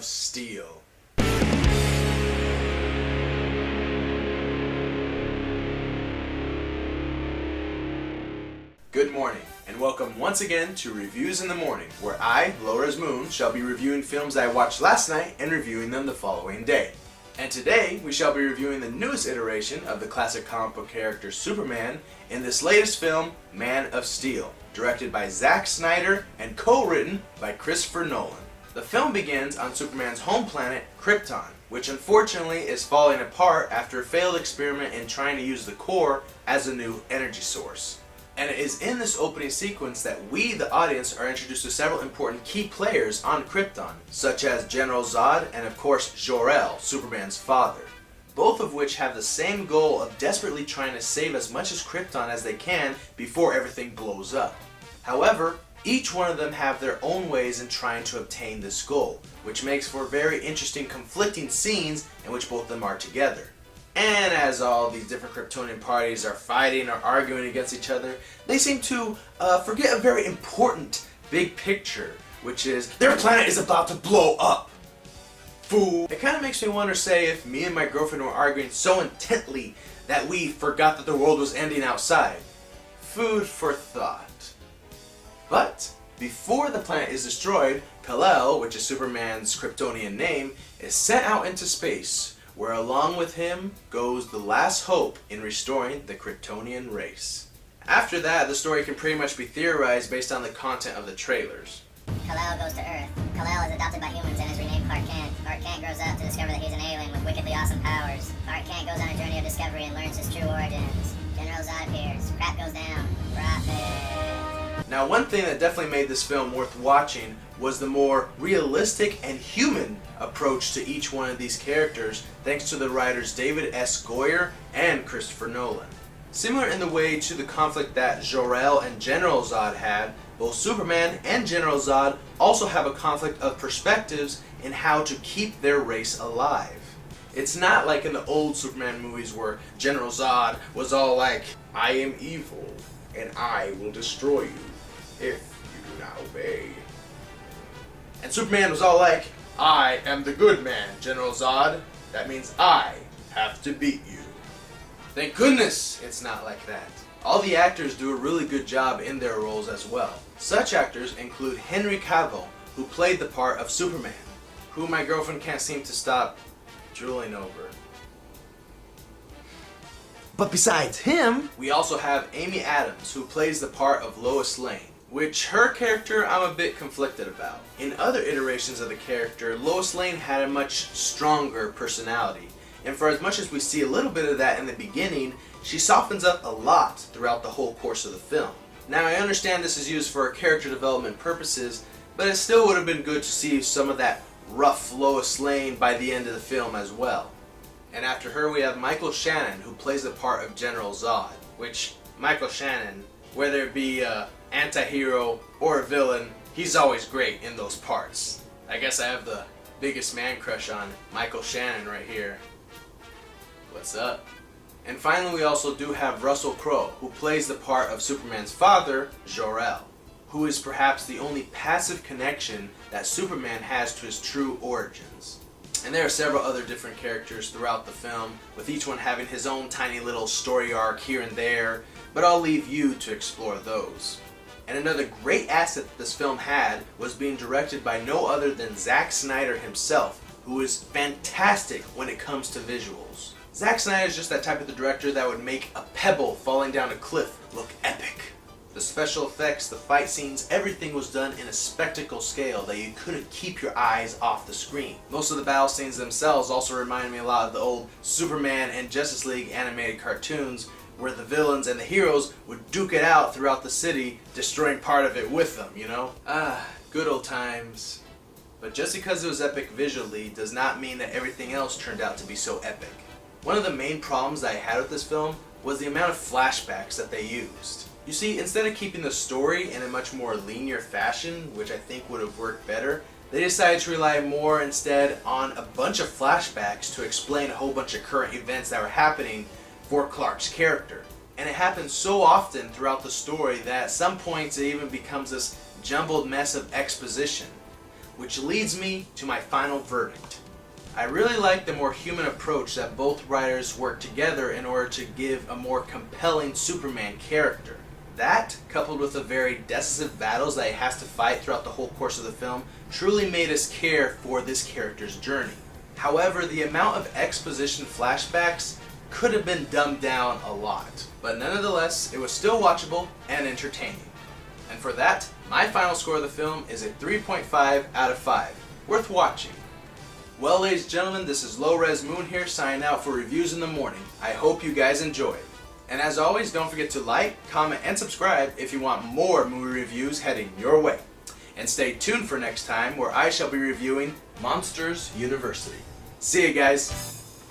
of Steel. Good morning, and welcome once again to Reviews in the Morning, where I, Low-Rez Moon, shall be reviewing films I watched last night and reviewing them the following day. And today, we shall be reviewing the newest iteration of the classic comic book character Superman in this latest film, Man of Steel, directed by Zack Snyder and co-written by Christopher Nolan. The film begins on Superman's home planet, Krypton, which unfortunately is falling apart after a failed experiment in trying to use the core as a new energy source. And it is in this opening sequence that we, the audience, are introduced to several important key players on Krypton, such as General Zod and of course Jor-El, Superman's father. Both of which have the same goal of desperately trying to save as much as Krypton as they can before everything blows up. However, each one of them have their own ways in trying to obtain this goal, which makes for very interesting conflicting scenes in which both of them are together. And as all these different Kryptonian parties are fighting or arguing against each other, they seem to forget a very important big picture, which is their planet is about to blow up. Fool. It kind of makes me wonder, say, if me and my girlfriend were arguing so intently that we forgot that the world was ending outside. Food for thought. But before the planet is destroyed, Kal-El, which is Superman's Kryptonian name, is sent out into space, where along with him goes the last hope in restoring the Kryptonian race. After that, the story can pretty much be theorized based on the content of the trailers. Kal-El goes to Earth. Kal-El is adopted by humans and is renamed Clark Kent. Clark Kent grows up to discover that he's an alien with wickedly awesome powers. Clark Kent goes on a journey of discovery and learns his true origins. General Zod appears. Crap goes down. Profit. Now, one thing that definitely made this film worth watching was the more realistic and human approach to each one of these characters, thanks to the writers David S. Goyer and Christopher Nolan. Similar in the way to the conflict that Jor-El and General Zod had, both Superman and General Zod also have a conflict of perspectives in how to keep their race alive. It's not like in the old Superman movies where General Zod was all like, "I am evil and I will destroy you if you do not obey." And Superman was all like, "I am the good man, General Zod. That means I have to beat you." Thank goodness it's not like that. All the actors do a really good job in their roles as well. Such actors include Henry Cavill, who played the part of Superman, who my girlfriend can't seem to stop drooling over. But besides him, we also have Amy Adams, who plays the part of Lois Lane, which her character I'm a bit conflicted about. In other iterations of the character, Lois Lane had a much stronger personality, and for as much as we see a little bit of that in the beginning, she softens up a lot throughout the whole course of the film. Now, I understand this is used for character development purposes, but it still would have been good to see some of that rough Lois Lane by the end of the film as well. And after her, we have Michael Shannon, who plays the part of General Zod, which Michael Shannon, whether it be an anti-hero or a villain, he's always great in those parts. I guess I have the biggest man crush on Michael Shannon right here. What's up? And finally, we also do have Russell Crowe, who plays the part of Superman's father, Jor-El, who is perhaps the only passive connection that Superman has to his true origins. And there are several other different characters throughout the film, with each one having his own tiny little story arc here and there, but I'll leave you to explore those. And another great asset that this film had was being directed by no other than Zack Snyder himself, who is fantastic when it comes to visuals. Zack Snyder is just that type of the director that would make a pebble falling down a cliff look epic. The special effects, the fight scenes, everything was done in a spectacle scale that you couldn't keep your eyes off the screen. Most of the battle scenes themselves also remind me a lot of the old Superman and Justice League animated cartoons, where the villains and the heroes would duke it out throughout the city, destroying part of it with them, you know? Good old times. But just because it was epic visually does not mean that everything else turned out to be so epic. One of the main problems that I had with this film was the amount of flashbacks that they used. You see, instead of keeping the story in a much more linear fashion, which I think would have worked better, they decided to rely more instead on a bunch of flashbacks to explain a whole bunch of current events that were happening for Clark's character. And it happens so often throughout the story that at some points it even becomes this jumbled mess of exposition, Which leads me to my final verdict. I really like the more human approach that both writers worked together in order to give a more compelling Superman character. That, coupled with the very decisive battles that he has to fight throughout the whole course of the film, truly made us care for this character's journey. However, the amount of exposition flashbacks could have been dumbed down a lot, but nonetheless, it was still watchable and entertaining. And for that, my final score of the film is a 3.5 out of 5. Worth watching. Well, ladies and gentlemen, this is Low-Rez Moon here, signing out for Reviews in the Morning. I hope you guys enjoyed. And as always, don't forget to like, comment, and subscribe if you want more movie reviews heading your way. And stay tuned for next time, where I shall be reviewing Monsters University. See you guys!